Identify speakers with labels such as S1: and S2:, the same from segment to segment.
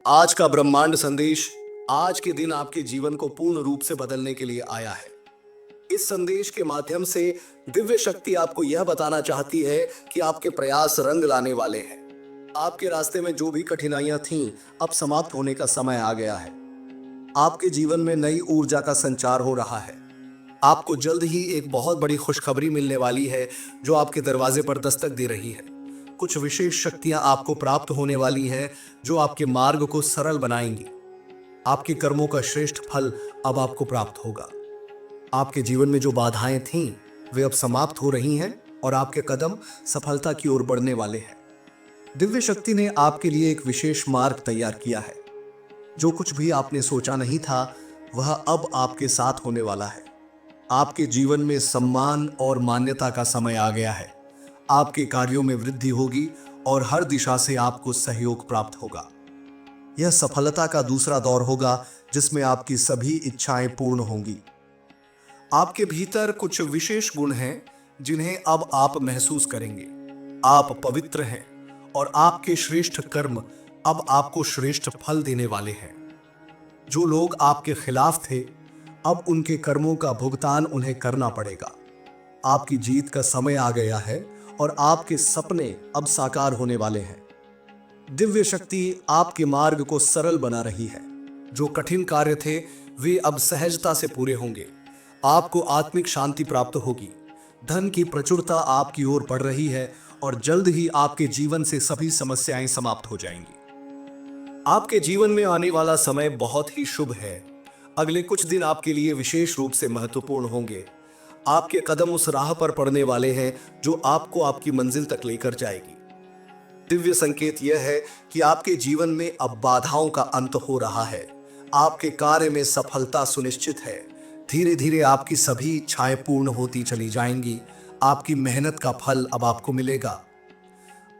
S1: आज का ब्रह्मांड संदेश आज के दिन आपके जीवन को पूर्ण रूप से बदलने के लिए आया है। इस संदेश के माध्यम से दिव्य शक्ति आपको यह बताना चाहती है कि आपके प्रयास रंग लाने वाले हैं। आपके रास्ते में जो भी कठिनाइयां थीं, अब समाप्त होने का समय आ गया है। आपके जीवन में नई ऊर्जा का संचार हो रहा है। आपको जल्द ही एक बहुत बड़ी खुशखबरी मिलने वाली है जो आपके दरवाजे पर दस्तक दे रही है। कुछ विशेष शक्तियां आपको प्राप्त होने वाली हैं जो आपके मार्ग को सरल बनाएंगी। आपके कर्मों का श्रेष्ठ फल अब आपको प्राप्त होगा। आपके जीवन में जो बाधाएं थीं, वे अब समाप्त हो रही हैं और आपके कदम सफलता की ओर बढ़ने वाले हैं। दिव्य शक्ति ने आपके लिए एक विशेष मार्ग तैयार किया है। जो कुछ भी आपने सोचा नहीं था, वह अब आपके साथ होने वाला है। आपके जीवन में सम्मान और मान्यता का समय आ गया है। आपके कार्यों में वृद्धि होगी और हर दिशा से आपको सहयोग प्राप्त होगा। यह सफलता का दूसरा दौर होगा जिसमें आपकी सभी इच्छाएं पूर्ण होंगी। आपके भीतर कुछ विशेष गुण हैं जिन्हें अब आप महसूस करेंगे। आप पवित्र हैं और आपके श्रेष्ठ कर्म अब आपको श्रेष्ठ फल देने वाले हैं। जो लोग आपके खिलाफ थे, अब उनके कर्मों का भुगतान उन्हें करना पड़ेगा। आपकी जीत का समय आ गया है और आपके सपने अब साकार होने वाले हैं। दिव्य शक्ति आपके मार्ग को सरल बना रही है। जो कठिन कार्य थे, वे अब सहजता से पूरे होंगे। आपको आत्मिक शांति प्राप्त होगी। धन की प्रचुरता आपकी ओर बढ़ रही है और जल्द ही आपके जीवन से सभी समस्याएं समाप्त हो जाएंगी। आपके जीवन में आने वाला समय बहुत ही शुभ है। अगले कुछ दिन आपके लिए विशेष रूप से महत्वपूर्ण होंगे। आपके कदम उस राह पर पड़ने वाले हैं जो आपको आपकी मंजिल तक लेकर जाएगी। दिव्य संकेत यह है कि आपके जीवन में अब बाधाओं का अंत हो रहा है। आपके कार्य में सफलता सुनिश्चित है। धीरे धीरे आपकी सभी इच्छाएं पूर्ण होती चली जाएंगी। आपकी मेहनत का फल अब आपको मिलेगा।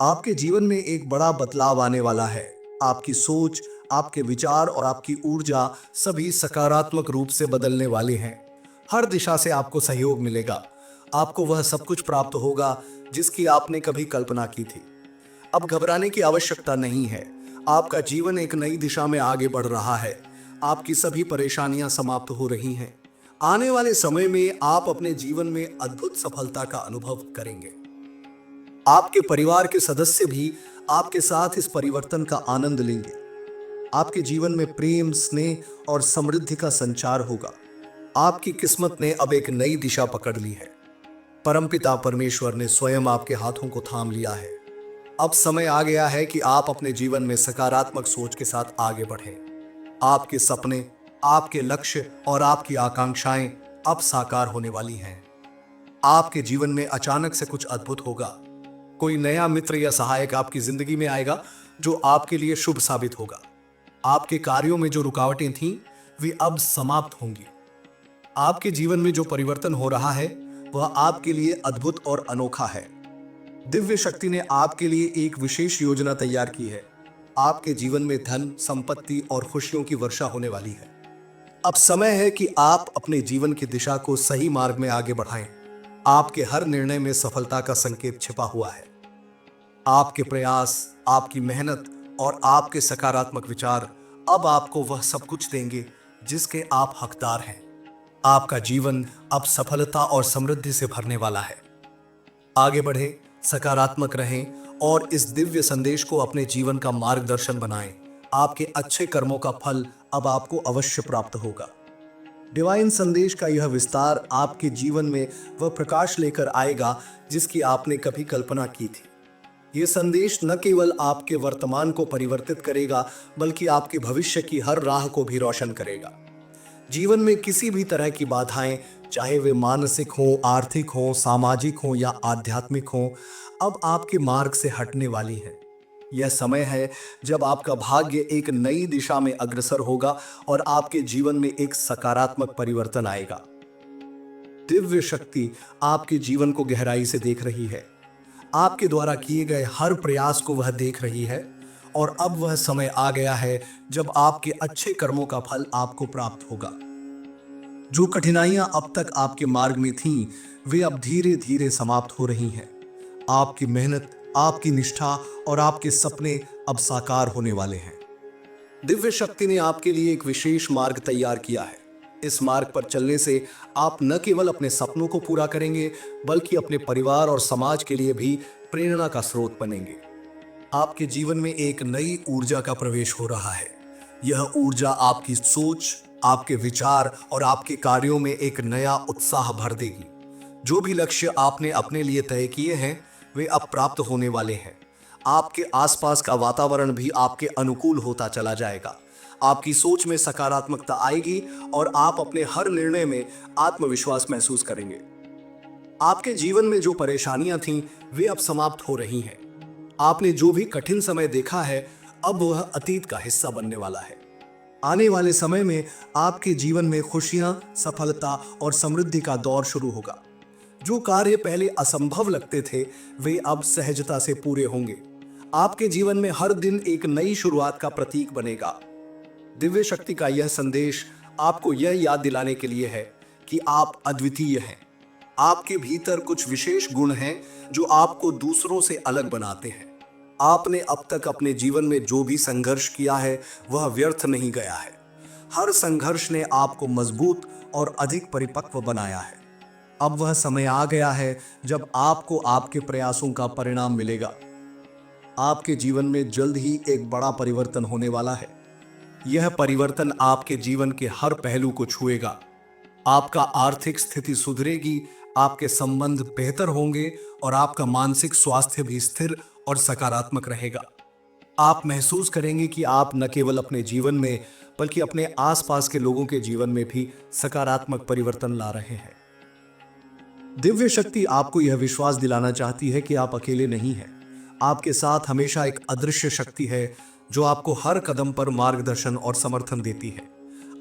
S1: आपके जीवन में एक बड़ा बदलाव आने वाला है। आपकी सोच, आपके विचार और आपकी ऊर्जा सभी सकारात्मक रूप से बदलने वाले हैं। हर दिशा से आपको सहयोग मिलेगा। आपको वह सब कुछ प्राप्त होगा जिसकी आपने कभी कल्पना की थी। अब घबराने की आवश्यकता नहीं है। आपका जीवन एक नई दिशा में आगे बढ़ रहा है। आपकी सभी परेशानियां समाप्त हो रही हैं। आने वाले समय में आप अपने जीवन में अद्भुत सफलता का अनुभव करेंगे। आपके परिवार के सदस्य भी आपके साथ इस परिवर्तन का आनंद लेंगे। आपके जीवन में प्रेम, स्नेह और समृद्धि का संचार होगा। आपकी किस्मत ने अब एक नई दिशा पकड़ ली है। परमपिता परमेश्वर ने स्वयं आपके हाथों को थाम लिया है। अब समय आ गया है कि आप अपने जीवन में सकारात्मक सोच के साथ आगे बढ़ें। आपके सपने, आपके लक्ष्य और आपकी आकांक्षाएं अब साकार होने वाली हैं। आपके जीवन में अचानक से कुछ अद्भुत होगा। कोई नया मित्र या सहायक आपकी जिंदगी में आएगा जो आपके लिए शुभ साबित होगा। आपके कार्यों में जो रुकावटें थीं, वे अब समाप्त होंगी। आपके जीवन में जो परिवर्तन हो रहा है, वह आपके लिए अद्भुत और अनोखा है। दिव्य शक्ति ने आपके लिए एक विशेष योजना तैयार की है। आपके जीवन में धन, संपत्ति और खुशियों की वर्षा होने वाली है। अब समय है कि आप अपने जीवन की दिशा को सही मार्ग में आगे बढ़ाएं। आपके हर निर्णय में सफलता का संकेत छिपा हुआ है। आपके प्रयास, आपकी मेहनत और आपके सकारात्मक विचार अब आपको वह सब कुछ देंगे जिसके आप हकदार हैं। आपका जीवन अब सफलता और समृद्धि से भरने वाला है। आगे बढ़ें, सकारात्मक रहें और इस दिव्य संदेश को अपने जीवन का मार्गदर्शन बनाएं। आपके अच्छे कर्मों का फल अब आपको अवश्य प्राप्त होगा। डिवाइन संदेश का यह विस्तार आपके जीवन में वह प्रकाश लेकर आएगा जिसकी आपने कभी कल्पना की थी। यह संदेश न केवल आपके वर्तमान को परिवर्तित करेगा, बल्कि आपके भविष्य की हर राह को भी रोशन करेगा। जीवन में किसी भी तरह की बाधाएं, चाहे वे मानसिक हो, आर्थिक हो, सामाजिक हो या आध्यात्मिक हो, अब आपके मार्ग से हटने वाली है। यह समय है जब आपका भाग्य एक नई दिशा में अग्रसर होगा और आपके जीवन में एक सकारात्मक परिवर्तन आएगा। दिव्य शक्ति आपके जीवन को गहराई से देख रही है। आपके द्वारा किए गए हर प्रयास को वह देख रही है और अब वह समय आ गया है जब आपके अच्छे कर्मों का फल आपको प्राप्त होगा। जो कठिनाइयां अब तक आपके मार्ग में थीं, वे अब धीरे धीरे समाप्त हो रही हैं। आपकी मेहनत, आपकी निष्ठा और आपके सपने अब साकार होने वाले हैं। दिव्य शक्ति ने आपके लिए एक विशेष मार्ग तैयार किया है। इस मार्ग पर चलने से आप न केवल अपने सपनों को पूरा करेंगे, बल्कि अपने परिवार और समाज के लिए भी प्रेरणा का स्रोत बनेंगे। आपके जीवन में एक नई ऊर्जा का प्रवेश हो रहा है। यह ऊर्जा आपकी सोच, आपके विचार और आपके कार्यों में एक नया उत्साह भर देगी। जो भी लक्ष्य आपने अपने लिए तय किए हैं, वे अब प्राप्त होने वाले हैं। आपके आसपास का वातावरण भी आपके अनुकूल होता चला जाएगा। आपकी सोच में सकारात्मकता आएगी और आप अपने हर निर्णय में आत्मविश्वास महसूस करेंगे। आपके जीवन में जो परेशानियां थीं, वे अब समाप्त हो रही हैं। आपने जो भी कठिन समय देखा है, अब वह अतीत का हिस्सा बनने वाला है। आने वाले समय में आपके जीवन में खुशियां, सफलता और समृद्धि का दौर शुरू होगा। जो कार्य पहले असंभव लगते थे, वे अब सहजता से पूरे होंगे। आपके जीवन में हर दिन एक नई शुरुआत का प्रतीक बनेगा। दिव्य शक्ति का यह संदेश आपको यह याद दिलाने के लिए है कि आप अद्वितीय हैं। आपके भीतर कुछ विशेष गुण हैं जो आपको दूसरों से अलग बनाते हैं। आपने अब तक अपने जीवन में जो भी संघर्ष किया है, वह व्यर्थ नहीं गया है। हर संघर्ष ने आपको मजबूत और अधिक परिपक्व बनाया है। अब वह समय आ गया है जब आपको आपके प्रयासों का परिणाम मिलेगा। आपके जीवन में जल्द ही एक बड़ा परिवर्तन होने वाला है। यह परिवर्तन आपके जीवन के हर पहलू को छुएगा। आपका आर्थिक स्थिति सुधरेगी, आपके संबंध बेहतर होंगे और आपका मानसिक स्वास्थ्य भी स्थिर और सकारात्मक रहेगा। आप महसूस करेंगे कि आप न केवल अपने जीवन में, बल्कि अपने आसपास के लोगों के जीवन में भी सकारात्मक परिवर्तन ला रहे हैं। दिव्य शक्ति आपको यह विश्वास दिलाना चाहती है कि आप अकेले नहीं हैं। आपके साथ हमेशा एक अदृश्य शक्ति है जो आपको हर कदम पर मार्गदर्शन और समर्थन देती है।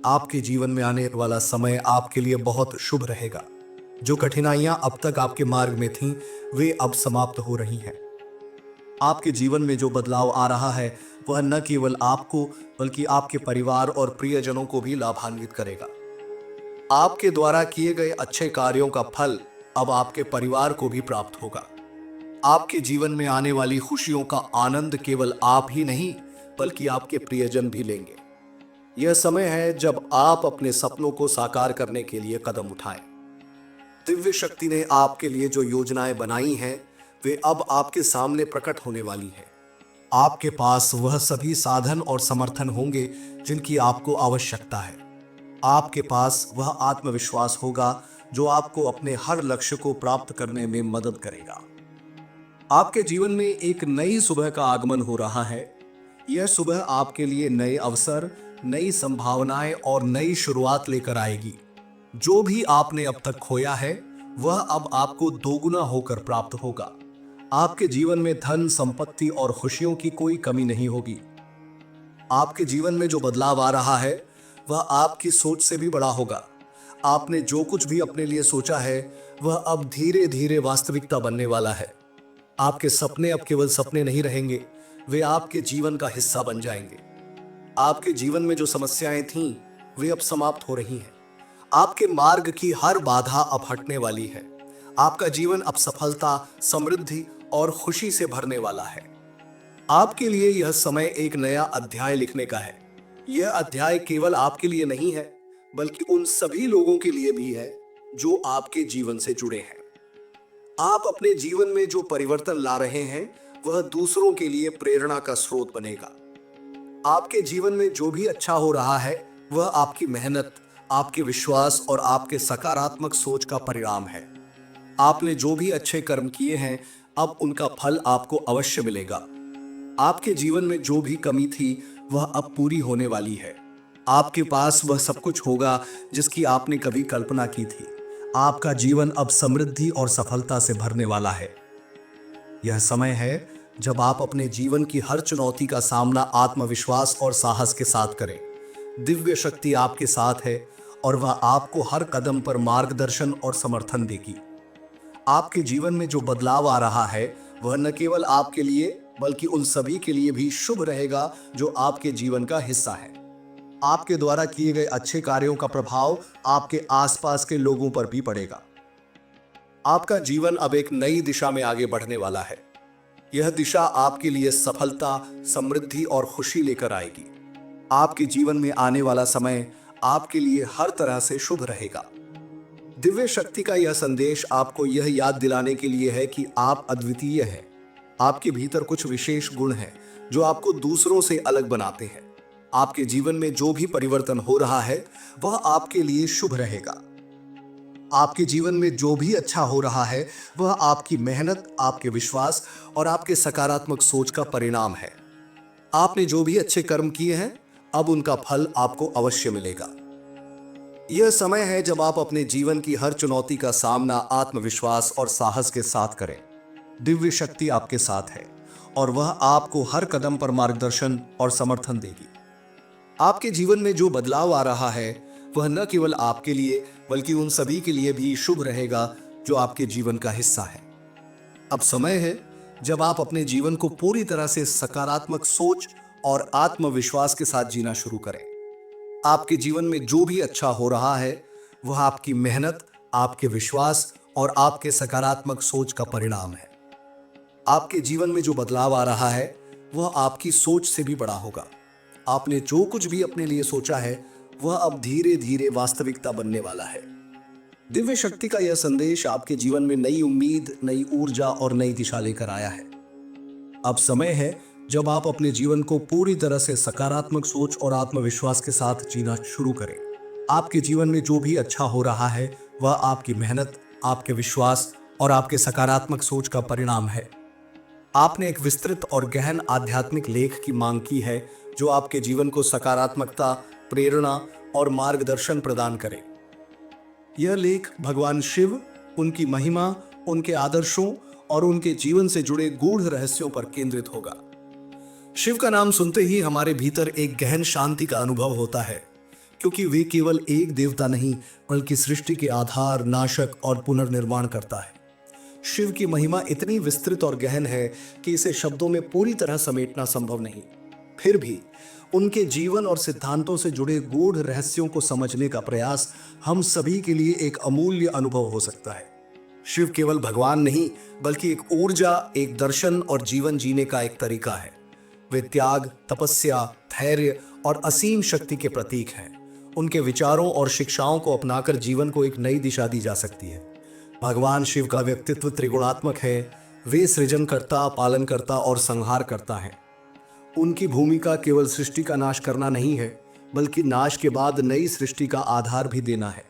S1: आपके जीवन में आने वाला समय आपके लिए बहुत शुभ रहेगा। जो कठिनाइयां अब तक आपके मार्ग में थीं, वे अब समाप्त हो रही हैं। आपके जीवन में जो बदलाव आ रहा है, वह न केवल आपको, बल्कि आपके परिवार और प्रियजनों को भी लाभान्वित करेगा। आपके द्वारा किए गए अच्छे कार्यों का फल अब आपके परिवार को भी प्राप्त होगा। आपके जीवन में आने वाली खुशियों का आनंद केवल आप ही नहीं, बल्कि आपके प्रियजन भी लेंगे। यह समय है जब आप अपने सपनों को साकार करने के लिए कदम उठाएं। दिव्य शक्ति ने आपके लिए जो योजनाएं बनाई हैं, वे अब आपके सामने प्रकट होने वाली हैं। आपके पास वह सभी साधन और समर्थन होंगे जिनकी आपको आवश्यकता है। आपके पास वह आत्मविश्वास होगा जो आपको अपने हर लक्ष्य को प्राप्त करने में मदद करेगा। आपके जीवन में एक नई सुबह का आगमन हो रहा है। यह सुबह आपके लिए नए अवसर, नई संभावनाएं और नई शुरुआत लेकर आएगी। जो भी आपने अब तक खोया है, वह अब आपको दोगुना होकर प्राप्त होगा। आपके जीवन में धन, संपत्ति और खुशियों की कोई कमी नहीं होगी। आपके जीवन में जो बदलाव आ रहा है, वह आपकी सोच से भी बड़ा होगा। आपने जो कुछ भी अपने लिए सोचा है, वह अब धीरे धीरे वास्तविकता बनने वाला है। आपके सपने अब केवल सपने नहीं रहेंगे, वे आपके जीवन का हिस्सा बन जाएंगे। आपके जीवन में जो समस्याएं थीं, वे अब समाप्त हो रही हैं। आपके मार्ग की हर बाधा अब हटने वाली है। आपका जीवन अब सफलता, समृद्धि और खुशी से भरने वाला है। आपके लिए यह समय एक नया अध्याय लिखने का है। यह अध्याय केवल आपके लिए नहीं है, बल्कि उन सभी लोगों के लिए भी है जो आपके जीवन से जुड़े हैं। आप अपने जीवन में जो परिवर्तन ला रहे हैं, वह दूसरों के लिए प्रेरणा का स्रोत बनेगा। आपके जीवन में जो भी अच्छा हो रहा है, वह आपकी मेहनत, आपके विश्वास और आपके सकारात्मक सोच का परिणाम है। आपने जो भी अच्छे कर्म किए हैं, अब उनका फल आपको अवश्य मिलेगा। आपके जीवन में जो भी कमी थी, वह अब पूरी होने वाली है। आपके पास वह सब कुछ होगा जिसकी आपने कभी कल्पना की थी। आपका जीवन अब समृद्धि और सफलता से भरने वाला है। यह समय है जब आप अपने जीवन की हर चुनौती का सामना आत्मविश्वास और साहस के साथ करें। दिव्य शक्ति आपके साथ है और वह आपको हर कदम पर मार्गदर्शन और समर्थन देगी। आपके जीवन में जो बदलाव आ रहा है, वह न केवल आपके लिए, बल्कि उन सभी के लिए भी शुभ रहेगा जो आपके जीवन का हिस्सा है। आपके द्वारा किए गए अच्छे कार्यों का प्रभाव आपके आसपास के लोगों पर भी पड़ेगा। आपका जीवन अब एक नई दिशा में आगे बढ़ने वाला है। यह दिशा आपके लिए सफलता, समृद्धि और खुशी लेकर आएगी। आपके जीवन में आने वाला समय आपके लिए हर तरह से शुभ रहेगा। दिव्य शक्ति का यह संदेश आपको यह याद दिलाने के लिए है कि आप अद्वितीय हैं। आपके भीतर कुछ विशेष गुण हैं जो आपको दूसरों से अलग बनाते हैं। आपके जीवन में जो भी परिवर्तन हो रहा है वह आपके लिए शुभ रहेगा। आपके जीवन में जो भी अच्छा हो रहा है वह आपकी मेहनत, आपके विश्वास और आपके सकारात्मक सोच का परिणाम है। आपने जो भी अच्छे कर्म किए हैं, अब उनका फल आपको अवश्य मिलेगा। यह समय है जब आप अपने जीवन की हर चुनौती का सामना आत्मविश्वास और साहस के साथ करें। दिव्य शक्ति आपके साथ है और वह आपको हर कदम पर मार्गदर्शन और समर्थन देगी। आपके जीवन में जो बदलाव आ रहा है वह न केवल आपके लिए बल्कि उन सभी के लिए भी शुभ रहेगा जो आपके जीवन का हिस्सा है। अब समय है जब आप अपने जीवन को पूरी तरह से सकारात्मक सोच और आत्मविश्वास के साथ जीना शुरू करें। आपके जीवन में जो भी अच्छा हो रहा है वह आपकी मेहनत, आपके विश्वास और आपके सकारात्मक सोच का परिणाम है। आपके जीवन में जो बदलाव आ रहा है वह आपकी सोच से भी बड़ा होगा। आपने जो कुछ भी अपने लिए सोचा है वह अब धीरे धीरे वास्तविकता बनने वाला है। दिव्य शक्ति का यह संदेश आपके जीवन में नई उम्मीद, नई ऊर्जा और नई दिशा लेकर आया है। अब समय है जब आप अपने जीवन को पूरी तरह से सकारात्मक सोच और आत्मविश्वास के साथ जीना शुरू करें। आपके जीवन में जो भी अच्छा हो रहा है वह आपकी मेहनत, आपके विश्वास और आपके सकारात्मक सोच का परिणाम है। आपने एक विस्तृत और गहन आध्यात्मिक लेख की मांग की है जो आपके जीवन को सकारात्मकता, प्रेरणा और मार्गदर्शन प्रदान करे। यह लेख भगवान शिव, उनकी महिमा, उनके आदर्शों और उनके जीवन से जुड़े गूढ़ रहस्यों पर केंद्रित होगा। शिव का नाम सुनते ही हमारे भीतर एक गहन शांति का अनुभव होता है, क्योंकि वे केवल एक देवता नहीं बल्कि सृष्टि के आधार, नाशक और पुनर्निर्माण करता है। शिव की महिमा इतनी विस्तृत और गहन है कि इसे शब्दों में पूरी तरह समेटना संभव नहीं। फिर भी उनके जीवन और सिद्धांतों से जुड़े गूढ़ रहस्यों को समझने का प्रयास हम सभी के लिए एक अमूल्य अनुभव हो सकता है। शिव केवल भगवान नहीं बल्कि एक ऊर्जा, एक दर्शन और जीवन जीने का एक तरीका है। वे त्याग, तपस्या, धैर्य और असीम शक्ति के प्रतीक हैं। उनके विचारों और शिक्षाओं को अपनाकर जीवन को एक नई दिशा दी जा सकती है। भगवान शिव का व्यक्तित्व त्रिगुणात्मक है। वे सृजनकर्ता, पालनकर्ता और संहार करता है। उनकी भूमिका केवल सृष्टि का नाश करना नहीं है बल्कि नाश के बाद नई सृष्टि का आधार भी देना है।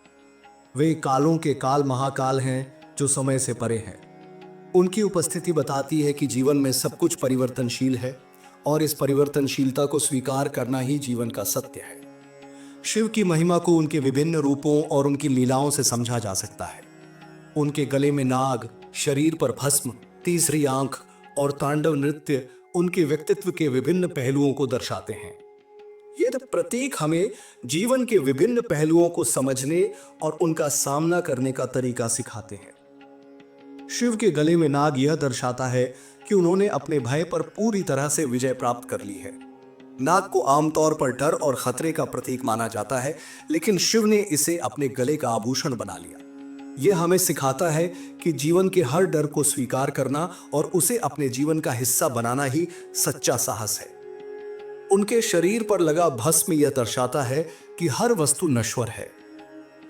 S1: वे कालों के काल महाकाल हैं जो समय से परे हैं। उनकी उपस्थिति बताती है कि जीवन में सब कुछ परिवर्तनशील है और इस परिवर्तनशीलता को स्वीकार करना ही जीवन का सत्य है। शिव की महिमा को उनके विभिन्न रूपों और उनकी लीलाओं से समझा जा सकता है। उनके गले में नाग, शरीर पर भस्म, तीसरी आंख और तांडव नृत्य उनके व्यक्तित्व के विभिन्न पहलुओं को दर्शाते हैं। ये प्रतीक हमें जीवन के विभिन्न पहलुओं को समझने और उनका सामना करने का तरीका सिखाते हैं। शिव के गले में नाग यह दर्शाता है कि उन्होंने अपने भय पर पूरी तरह से विजय प्राप्त कर ली है। नाग को आमतौर पर डर और खतरे का प्रतीक माना जाता है, लेकिन शिव ने इसे अपने गले का आभूषण बना लिया। यह हमें सिखाता है कि जीवन के हर डर को स्वीकार करना और उसे अपने जीवन का हिस्सा बनाना ही सच्चा साहस है। उनके शरीर पर लगा भस्म यह दर्शाता है कि हर वस्तु नश्वर है।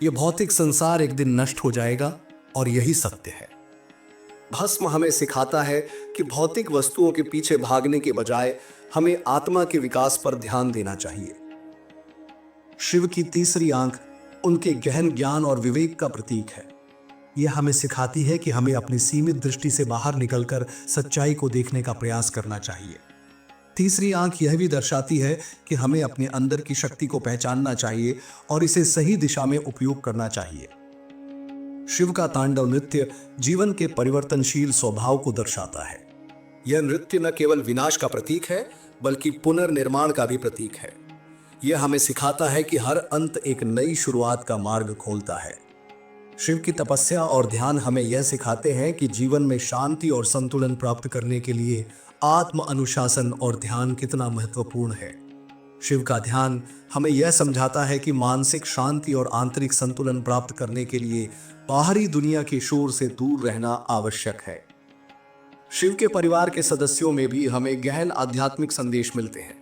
S1: यह भौतिक संसार एक दिन नष्ट हो जाएगा और यही सत्य है। भस्म हमें सिखाता है कि भौतिक वस्तुओं के पीछे भागने के बजाय हमें आत्मा के विकास पर ध्यान देना चाहिए। शिव की तीसरी आंख उनके गहन ज्ञान और विवेक का प्रतीक है। यह हमें सिखाती है कि हमें अपनी सीमित दृष्टि से बाहर निकलकर सच्चाई को देखने का प्रयास करना चाहिए। तीसरी आंख यह भी दर्शाती है कि हमें अपने अंदर की शक्ति को पहचानना चाहिए और इसे सही दिशा में उपयोग करना चाहिए। शिव का तांडव नृत्य जीवन के परिवर्तनशील स्वभाव को दर्शाता है। यह नृत्य न केवल विनाश का प्रतीक है बल्कि पुनर्निर्माण का भी प्रतीक है। यह हमें सिखाता है कि हर अंत एक नई शुरुआत का मार्ग खोलता है। शिव की तपस्या और ध्यान हमें यह सिखाते हैं कि जीवन में शांति और संतुलन प्राप्त करने के लिए आत्म अनुशासन और ध्यान कितना महत्वपूर्ण है। शिव का ध्यान हमें यह समझाता है कि मानसिक शांति और आंतरिक संतुलन प्राप्त करने के लिए बाहरी दुनिया के शोर से दूर रहना आवश्यक है। शिव के परिवार के सदस्यों में भी हमें गहन आध्यात्मिक संदेश मिलते हैं।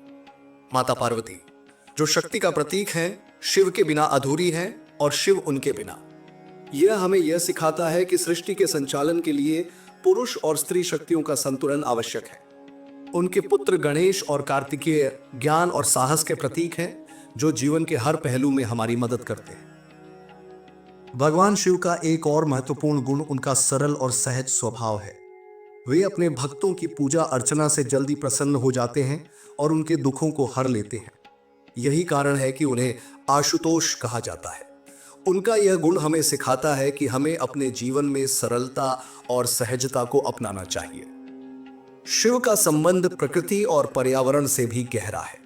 S1: माता पार्वती, जो शक्ति का प्रतीक है, शिव के बिना अधूरी है और शिव उनके बिना। यह हमें यह सिखाता है कि सृष्टि के संचालन के लिए पुरुष और स्त्री शक्तियों का संतुलन आवश्यक है। उनके पुत्र गणेश और कार्तिकेय ज्ञान और साहस के प्रतीक हैं, जो जीवन के हर पहलू में हमारी मदद करते हैं। भगवान शिव का एक और महत्वपूर्ण गुण उनका सरल और सहज स्वभाव है। वे अपने भक्तों की पूजा अर्चना से जल्दी प्रसन्न हो जाते हैं और उनके दुखों को हर लेते हैं। यही कारण है कि उन्हें आशुतोष कहा जाता है। उनका यह गुण हमें सिखाता है कि हमें अपने जीवन में सरलता और सहजता को अपनाना चाहिए। शिव का संबंध प्रकृति और पर्यावरण से भी गहरा है।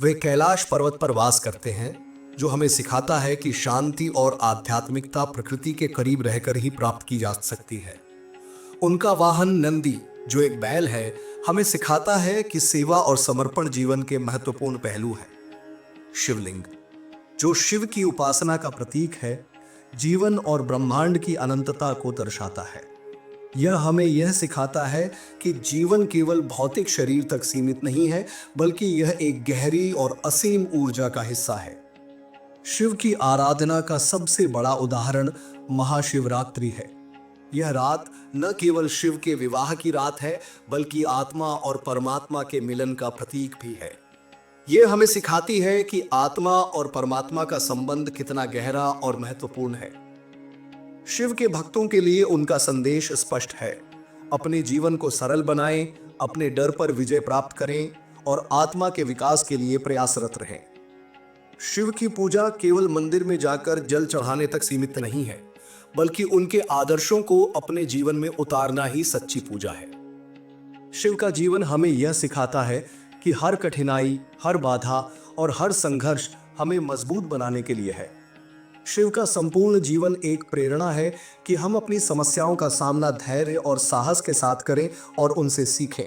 S1: वे कैलाश पर्वत पर वास करते हैं, जो हमें सिखाता है कि शांति और आध्यात्मिकता प्रकृति के करीब रहकर ही प्राप्त की जा सकती है। उनका वाहन नंदी, जो एक बैल है, हमें सिखाता है कि सेवा और समर्पण जीवन के महत्वपूर्ण पहलू है। शिवलिंग, जो शिव की उपासना का प्रतीक है, जीवन और ब्रह्मांड की अनंतता को दर्शाता है। यह हमें यह सिखाता है कि जीवन केवल भौतिक शरीर तक सीमित नहीं है, बल्कि यह एक गहरी और असीम ऊर्जा का हिस्सा है। शिव की आराधना का सबसे बड़ा उदाहरण महाशिवरात्रि है। यह रात न केवल शिव के विवाह की रात है, बल्कि आत्मा और परमात्मा के मिलन का प्रतीक भी है। यह हमें सिखाती है कि आत्मा और परमात्मा का संबंध कितना गहरा और महत्वपूर्ण है। शिव के भक्तों के लिए उनका संदेश स्पष्ट है। अपने जीवन को सरल बनाएं, अपने डर पर विजय प्राप्त करें और आत्मा के विकास के लिए प्रयासरत रहें। शिव की पूजा केवल मंदिर में जाकर जल चढ़ाने तक सीमित नहीं है, बल्कि उनके आदर्शों को अपने जीवन में उतारना ही सच्ची पूजा है। शिव का जीवन हमें यह सिखाता है कि हर कठिनाई, हर बाधा और हर संघर्ष हमें मजबूत बनाने के लिए है। शिव का संपूर्ण जीवन एक प्रेरणा है कि हम अपनी समस्याओं का सामना धैर्य और साहस के साथ करें और उनसे सीखें।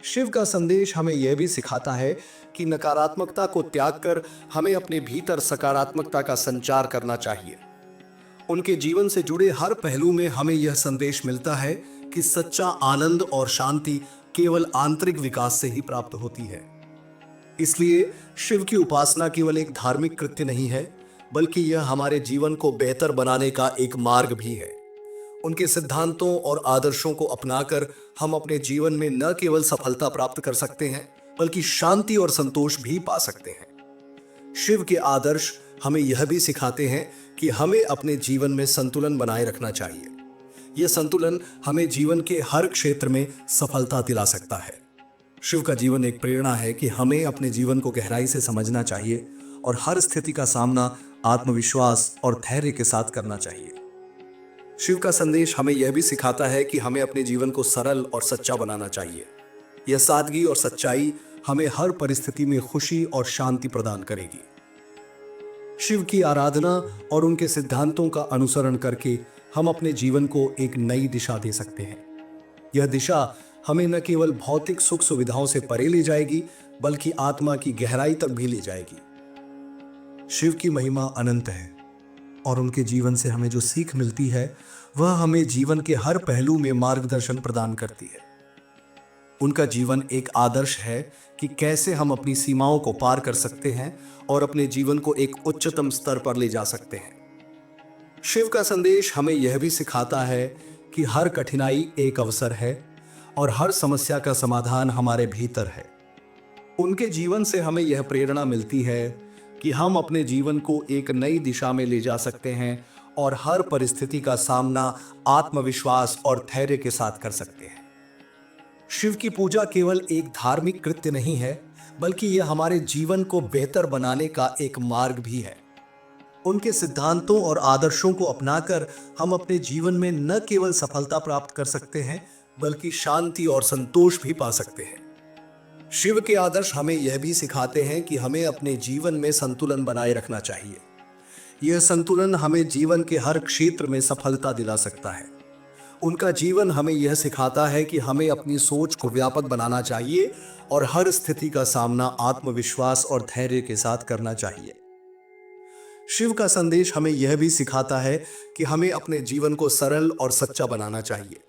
S1: शिव का संदेश हमें यह भी सिखाता है कि नकारात्मकता को त्याग कर हमें अपने भीतर सकारात्मकता का संचार करना चाहिए। उनके जीवन से जुड़े हर पहलू में हमें यह संदेश मिलता है कि सच्चा आनंद और शांति केवल आंतरिक विकास से ही प्राप्त होती है। इसलिए शिव की उपासना केवल एक धार्मिक कृत्य नहीं है, बल्कि यह हमारे जीवन को बेहतर बनाने का एक मार्ग भी है। उनके सिद्धांतों और आदर्शों को अपनाकर हम अपने जीवन में न केवल सफलता प्राप्त कर सकते हैं, बल्कि शांति और संतोष भी पा सकते हैं। शिव के आदर्श हमें यह भी सिखाते हैं कि हमें अपने जीवन में संतुलन बनाए रखना चाहिए। यह संतुलन हमें जीवन के हर क्षेत्र में सफलता दिला सकता है। शिव का जीवन एक प्रेरणा है कि हमें अपने जीवन को गहराई से समझना चाहिए और हर स्थिति का सामना आत्मविश्वास और धैर्य के साथ करना चाहिए। शिव का संदेश हमें यह भी सिखाता है कि हमें अपने जीवन को सरल और सच्चा बनाना चाहिए। यह सादगी और सच्चाई हमें हर परिस्थिति में खुशी और शांति प्रदान करेगी। शिव की आराधना और उनके सिद्धांतों का अनुसरण करके हम अपने जीवन को एक नई दिशा दे सकते हैं। यह दिशा हमें न केवल भौतिक सुख सुविधाओं से परे ले जाएगी, बल्कि आत्मा की गहराई तक भी ले जाएगी। शिव की महिमा अनंत है और उनके जीवन से हमें जो सीख मिलती है, वह हमें जीवन के हर पहलू में मार्गदर्शन प्रदान करती है। उनका जीवन एक आदर्श है कि कैसे हम अपनी सीमाओं को पार कर सकते हैं और अपने जीवन को एक उच्चतम स्तर पर ले जा सकते हैं। शिव का संदेश हमें यह भी सिखाता है कि हर कठिनाई एक अवसर है और हर समस्या का समाधान हमारे भीतर है। उनके जीवन से हमें यह प्रेरणा मिलती है कि हम अपने जीवन को एक नई दिशा में ले जा सकते हैं और हर परिस्थिति का सामना आत्मविश्वास और धैर्य के साथ कर सकते हैं। शिव की पूजा केवल एक धार्मिक कृत्य नहीं है, बल्कि यह हमारे जीवन को बेहतर बनाने का एक मार्ग भी है। उनके सिद्धांतों और आदर्शों को अपनाकर हम अपने जीवन में न केवल सफलता प्राप्त कर सकते हैं, बल्कि शांति और संतोष भी पा सकते हैं। शिव के आदर्श हमें यह भी सिखाते हैं कि हमें अपने जीवन में संतुलन बनाए रखना चाहिए। यह संतुलन हमें जीवन के हर क्षेत्र में सफलता दिला सकता है। उनका जीवन हमें यह सिखाता है कि हमें अपनी सोच को व्यापक बनाना चाहिए और हर स्थिति का सामना आत्मविश्वास और धैर्य के साथ करना चाहिए। शिव का संदेश हमें यह भी सिखाता है कि हमें अपने जीवन को सरल और सच्चा बनाना चाहिए।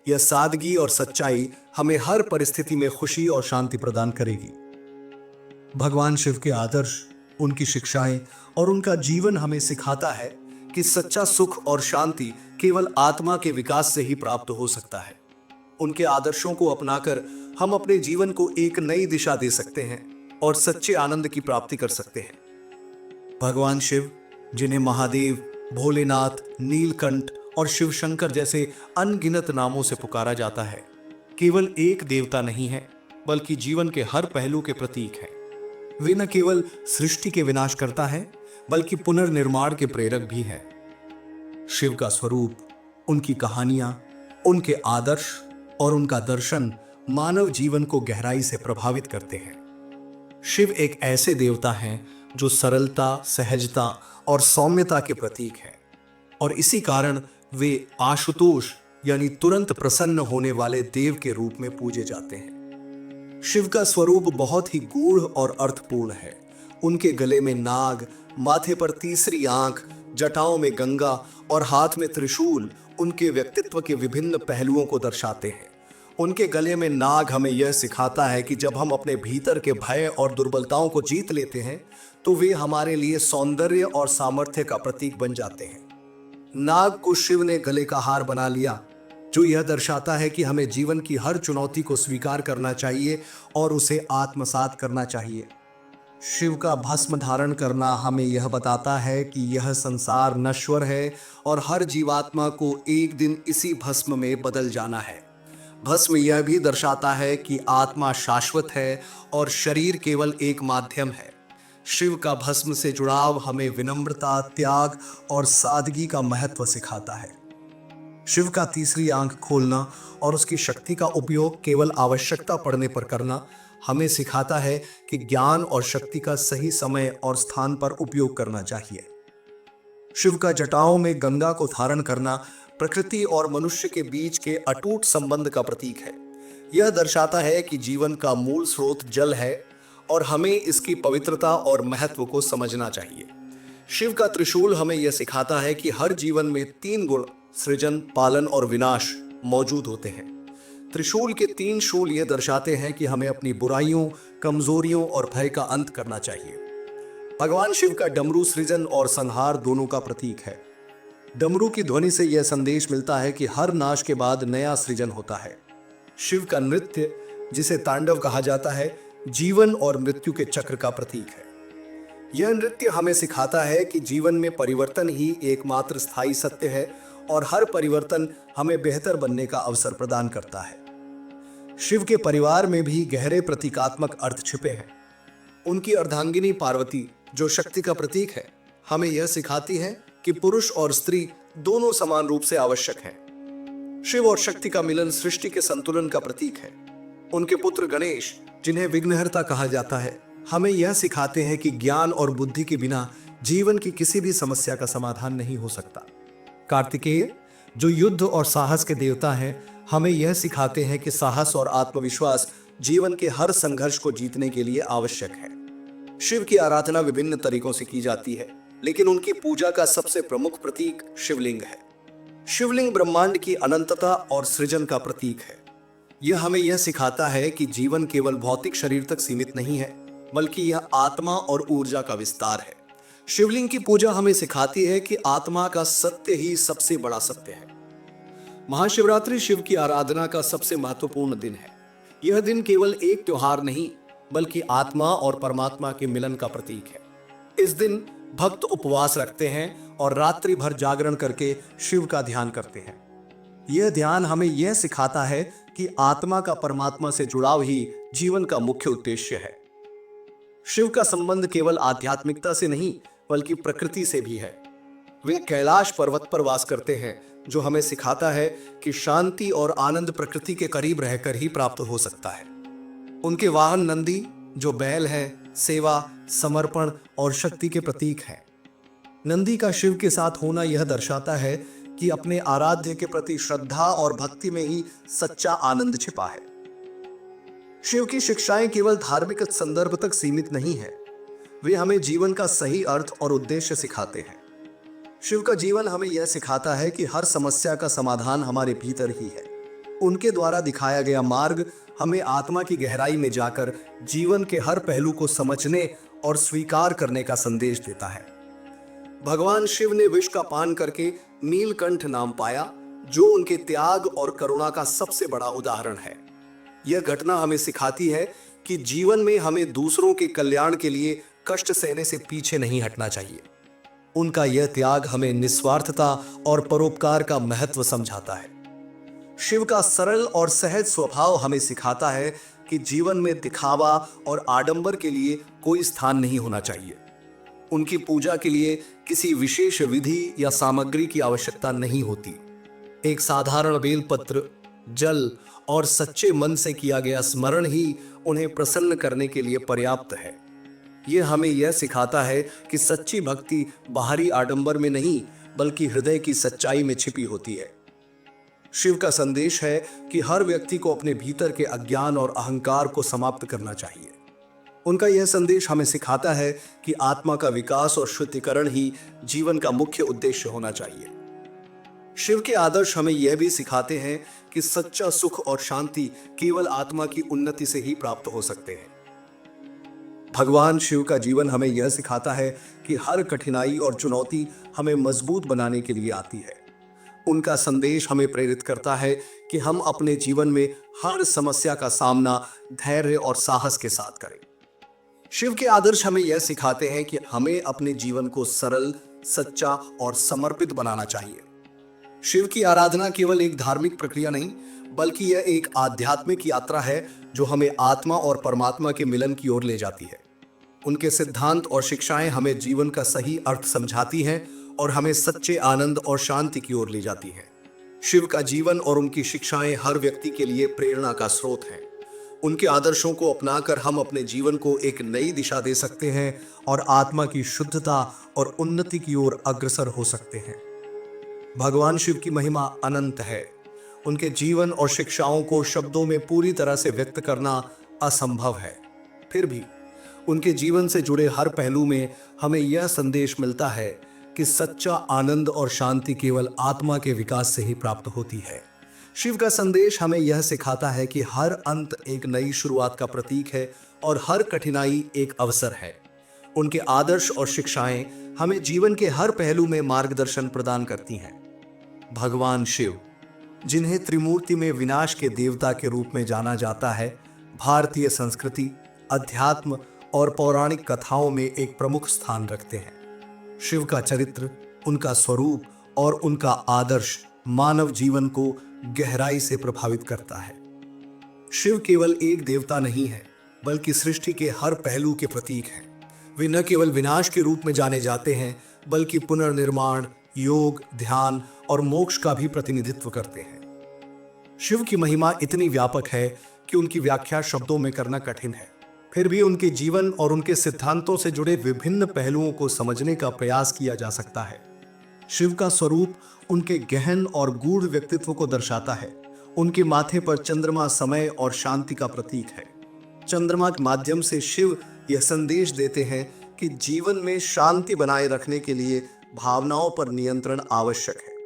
S1: यह सादगी और सच्चाई हमें हर परिस्थिति में खुशी और शांति प्रदान करेगी। भगवान शिव के आदर्श, उनकी शिक्षाएं और उनका जीवन हमें सिखाता है कि सच्चा सुख और शांति केवल आत्मा के विकास से ही प्राप्त हो सकता है। उनके आदर्शों को अपनाकर हम अपने जीवन को एक नई दिशा दे सकते हैं और सच्चे आनंद की प्राप्ति कर सकते हैं। भगवान शिव, जिन्हें महादेव, भोलेनाथ, नीलकंठ और शिव शंकर जैसे अनगिनत नामों से पुकारा जाता है, केवल एक देवता नहीं है बल्कि जीवन के हर पहलू के प्रतीक हैं। वे न केवल सृष्टि के विनाश करता है बल्कि पुनर्निर्माण के प्रेरक भी है। शिव का स्वरूप, उनकी कहानियां, उनके आदर्श और उनका दर्शन मानव जीवन को गहराई से प्रभावित करते हैं। शिव एक ऐसे देवता हैं जो सरलता, सहजता और सौम्यता के प्रतीक हैं और इसी कारण वे आशुतोष यानी तुरंत प्रसन्न होने वाले देव के रूप में पूजे जाते हैं। शिव का स्वरूप बहुत ही गूढ़ और अर्थपूर्ण है। उनके गले में नाग, माथे पर तीसरी आंख, जटाओं में गंगा और हाथ में त्रिशूल उनके व्यक्तित्व के विभिन्न पहलुओं को दर्शाते हैं। उनके गले में नाग हमें यह सिखाता है कि जब हम अपने भीतर के भय और दुर्बलताओं को जीत लेते हैं तो वे हमारे लिए सौंदर्य और सामर्थ्य का प्रतीक बन जाते हैं। नाग को शिव ने गले का हार बना लिया, जो यह दर्शाता है कि हमें जीवन की हर चुनौती को स्वीकार करना चाहिए और उसे आत्मसात करना चाहिए। शिव का भस्म धारण करना हमें यह बताता है कि यह संसार नश्वर है और हर जीवात्मा को एक दिन इसी भस्म में बदल जाना है। भस्म यह भी दर्शाता है कि आत्मा शाश्वत है और शरीर केवल एक माध्यम है। शिव का भस्म से जुड़ाव हमें विनम्रता, त्याग और सादगी का महत्व सिखाता है। शिव का तीसरी आंख खोलना और उसकी शक्ति का उपयोग केवल आवश्यकता पड़ने पर करना हमें सिखाता है कि ज्ञान और शक्ति का सही समय और स्थान पर उपयोग करना चाहिए। शिव का जटाओं में गंगा को धारण करना प्रकृति और मनुष्य के बीच के अटूट संबंध का प्रतीक है। यह दर्शाता है कि जीवन का मूल स्रोत जल है और हमें इसकी पवित्रता और महत्व को समझना चाहिए। शिव का त्रिशूल हमें यह सिखाता है कि हर जीवन में तीन गुण, सृजन, पालन और विनाश, मौजूद होते हैं। त्रिशूल के तीन शूल यह दर्शाते हैं कि हमें अपनी बुराइयों, कमजोरियों और भय का अंत करना चाहिए। भगवान शिव का डमरू सृजन और संहार दोनों का प्रतीक है। डमरू की ध्वनि से यह संदेश मिलता है कि हर नाश के बाद नया सृजन होता है। शिव का नृत्य, जिसे तांडव कहा जाता है, जीवन और मृत्यु के चक्र का प्रतीक है। यह नृत्य हमें सिखाता है कि जीवन में परिवर्तन ही एकमात्र स्थायी सत्य है और हर परिवर्तन हमें बेहतर बनने का अवसर प्रदान करता है। शिव के परिवार में भी गहरे प्रतीकात्मक अर्थ छिपे हैं। उनकी अर्धांगिनी पार्वती, जो शक्ति का प्रतीक है, हमें यह सिखाती है कि पुरुष और स्त्री दोनों समान रूप से आवश्यक हैं। शिव और शक्ति का मिलन सृष्टि के संतुलन का प्रतीक है। उनके पुत्र गणेश, जिन्हें विघ्नहर्ता कहा जाता है, हमें यह सिखाते हैं कि ज्ञान और बुद्धि के बिना जीवन की किसी भी समस्या का समाधान नहीं हो सकता। कार्तिकेय, जो युद्ध और साहस के देवता हैं, हमें यह सिखाते हैं कि साहस और आत्मविश्वास जीवन के हर संघर्ष को जीतने के लिए आवश्यक है। शिव की आराधना विभिन्न तरीकों से की जाती है, लेकिन उनकी पूजा का सबसे प्रमुख प्रतीक शिवलिंग है। शिवलिंग ब्रह्मांड की अनंतता और सृजन का प्रतीक है। यह हमें यह सिखाता है कि जीवन केवल भौतिक शरीर तक सीमित नहीं है, बल्कि यह आत्मा और ऊर्जा का विस्तार है। शिवलिंग की पूजा हमें सिखाती है कि आत्मा का सत्य ही सबसे बड़ा सत्य है। महाशिवरात्रि शिव की आराधना का सबसे महत्वपूर्ण दिन है। यह दिन केवल एक त्योहार नहीं, बल्कि आत्मा और परमात्मा के मिलन का प्रतीक है। इस दिन भक्त उपवास रखते हैं और रात्रि भर जागरण करके शिव का ध्यान करते हैं। यह ध्यान हमें यह सिखाता है कि आत्मा का परमात्मा से जुड़ाव ही जीवन का मुख्य उद्देश्य है। शिव का संबंध केवल आध्यात्मिकता से नहीं, बल्कि प्रकृति से भी है। वे कैलाश पर्वत पर वास करते हैं, जो हमें सिखाता है कि शांति और आनंद प्रकृति के करीब रहकर ही प्राप्त हो सकता है। उनके वाहन नंदी, जो बैल है, सेवा, समर्पण और शक्ति के प्रतीक हैं। नंदी का शिव के साथ होना यह दर्शाता है कि अपने आराध्य के प्रति श्रद्धा और भक्ति में ही सच्चा आनंद छिपा है। शिव की शिक्षाएं केवल धार्मिक संदर्भ तक सीमित नहीं है, वे हमें जीवन का सही अर्थ और उद्देश्य सिखाते हैं। शिव का जीवन हमें यह सिखाता है कि हर समस्या का समाधान हमारे भीतर ही है। उनके द्वारा दिखाया गया मार्ग हमें आत्मा की गहराई में जाकर जीवन के हर पहलू को समझने और स्वीकार करने का संदेश देता है। भगवान शिव ने विष का पान करके नीलकंठ नाम पाया, जो उनके त्याग और करुणा का सबसे बड़ा उदाहरण है। यह घटना हमें सिखाती है कि जीवन में हमें दूसरों के कल्याण के लिए कष्ट सहने से पीछे नहीं हटना चाहिए। उनका यह त्याग हमें निस्वार्थता और परोपकार का महत्व समझाता है। शिव का सरल और सहज स्वभाव हमें सिखाता है कि जीवन में दिखावा और आडंबर के लिए कोई स्थान नहीं होना चाहिए। उनकी पूजा के लिए किसी विशेष विधि या सामग्री की आवश्यकता नहीं होती। एक साधारण बेलपत्र, जल और सच्चे मन से किया गया स्मरण ही उन्हें प्रसन्न करने के लिए पर्याप्त है। यह हमें यह सिखाता है कि सच्ची भक्ति बाहरी आडंबर में नहीं, बल्कि हृदय की सच्चाई में छिपी होती है। शिव का संदेश है कि हर व्यक्ति को अपने भीतर के अज्ञान और अहंकार को समाप्त करना चाहिए। उनका यह संदेश हमें सिखाता है कि आत्मा का विकास और शुद्धिकरण ही जीवन का मुख्य उद्देश्य होना चाहिए। शिव के आदर्श हमें यह भी सिखाते हैं कि सच्चा सुख और शांति केवल आत्मा की उन्नति से ही प्राप्त हो सकते हैं। भगवान शिव का जीवन हमें यह सिखाता है कि हर कठिनाई और चुनौती हमें मजबूत बनाने के लिए आती है। उनका संदेश हमें प्रेरित करता है कि हम अपने जीवन में हर समस्या का सामना धैर्य और साहस के साथ करें। शिव के आदर्श हमें यह सिखाते हैं कि हमें अपने जीवन को सरल, सच्चा और समर्पित बनाना चाहिए। शिव की आराधना केवल एक धार्मिक प्रक्रिया नहीं, बल्कि यह एक आध्यात्मिक यात्रा है जो हमें आत्मा और परमात्मा के मिलन की ओर ले जाती है। उनके सिद्धांत और शिक्षाएं हमें जीवन का सही अर्थ समझाती हैं और हमें सच्चे आनंद और शांति की ओर ले जाती हैं। शिव का जीवन और उनकी शिक्षाएं हर व्यक्ति के लिए प्रेरणा का स्रोत हैं। उनके आदर्शों को अपनाकर हम अपने जीवन को एक नई दिशा दे सकते हैं और आत्मा की शुद्धता और उन्नति की ओर अग्रसर हो सकते हैं। भगवान शिव की महिमा अनंत है। उनके जीवन और शिक्षाओं को शब्दों में पूरी तरह से व्यक्त करना असंभव है। फिर भी उनके जीवन से जुड़े हर पहलू में हमें यह संदेश मिलता है कि सच्चा आनंद और शांति केवल आत्मा के विकास से ही प्राप्त होती है। शिव का संदेश हमें यह सिखाता है कि हर अंत एक नई शुरुआत का प्रतीक है और हर कठिनाई एक अवसर है। उनके आदर्श और शिक्षाएं हमें जीवन के हर पहलू में मार्गदर्शन प्रदान करती हैं। भगवान शिव, जिन्हें त्रिमूर्ति में विनाश के देवता के रूप में जाना जाता है, भारतीय संस्कृति, अध्यात्म और पौराणिक कथाओं में एक प्रमुख स्थान रखते हैं। शिव का चरित्र, उनका स्वरूप और उनका आदर्श मानव जीवन को गहराई से प्रभावित करता है। शिव केवल एक देवता नहीं है, बल्कि सृष्टि के हर पहलू के प्रतीक हैं। वे न केवल विनाश के रूप में जाने जाते हैं, बल्कि पुनर्निर्माण, योग, ध्यान और मोक्ष का भी प्रतिनिधित्व करते हैं। शिव की महिमा इतनी व्यापक है कि उनकी व्याख्या शब्दों में करना कठिन है। फिर भी उनके जीवन और उनके सिद्धांतों से जुड़े विभिन्न पहलुओं को समझने का प्रयास किया जा सकता है। शिव का स्वरूप उनके गहन और गूढ़ व्यक्तित्व को दर्शाता है। उनके माथे पर चंद्रमा समय और शांति का प्रतीक है। चंद्रमा के माध्यम से शिव यह संदेश देते हैं कि जीवन में शांति बनाए रखने के लिए भावनाओं पर नियंत्रण आवश्यक है।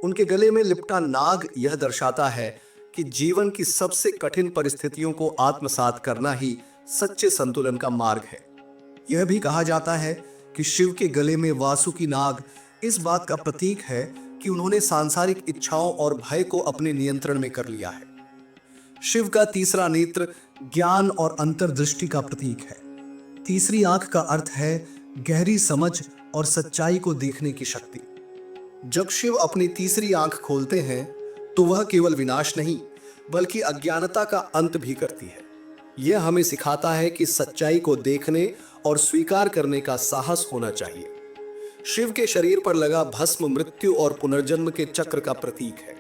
S1: उनके गले में लिपटा नाग यह दर्शाता है कि जीवन की सबसे कठिन परिस्थितियों को आत्मसात करना ही सच्चे संतुलन का मार्ग है। यह भी कहा जाता है कि शिव के गले में वासुकी नाग इस बात का प्रतीक है कि उन्होंने सांसारिक इच्छाओं और भय को अपने नियंत्रण में कर लिया है। शिव का तीसरा नेत्र ज्ञान और अंतर्दृष्टि का प्रतीक है। तीसरी आंख का अर्थ है गहरी समझ और सच्चाई को देखने की शक्ति। जब शिव अपनी तीसरी आंख खोलते हैं तो वह केवल विनाश नहीं, बल्कि अज्ञानता का अंत भी करती है। यह हमें सिखाता है कि सच्चाई को देखने और स्वीकार करने का साहस होना चाहिए। शिव के शरीर पर लगा भस्म मृत्यु और पुनर्जन्म के चक्र का प्रतीक है।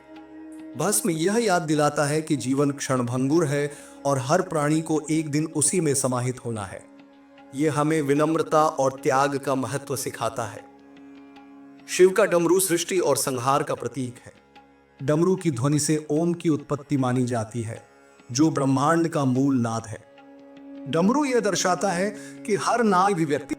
S1: भस्म यह याद दिलाता है कि जीवन क्षणभंगुर है और हर प्राणी को एक दिन उसी में समाहित होना है। यह हमें विनम्रता और त्याग का महत्व सिखाता है। शिव का डमरू सृष्टि और संहार का प्रतीक है। डमरू की ध्वनि से ओम की उत्पत्ति मानी जाती है, जो ब्रह्मांड का मूल नाद है। डमरू यह दर्शाता है कि हर नाद अभिव्यक्ति